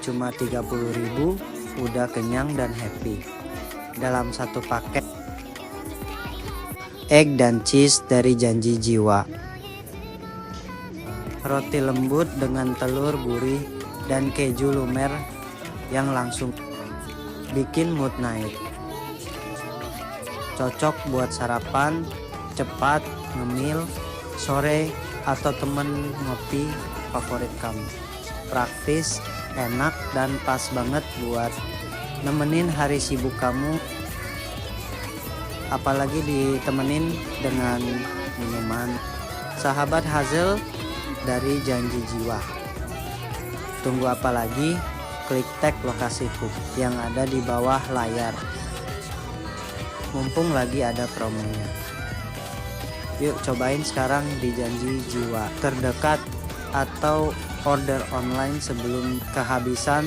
cuma 30.000 udah kenyang dan happy. Dalam satu paket egg dan cheese dari Janji Jiwa. Roti lembut dengan telur gurih dan keju lumer yang langsung bikin mood naik. Cocok buat sarapan, cepat, ngemil, sore, atau temen ngopi favorit kamu. Praktis, enak, dan pas banget buat nemenin hari sibuk kamu. Apalagi ditemenin dengan minuman. Sahabat Hazel dari Janji Jiwa. Tunggu apa lagi? Klik tag lokasiku yang ada di bawah layar. Mumpung lagi ada promonya. Yuk cobain sekarang di Janji Jiwa terdekat atau order online sebelum kehabisan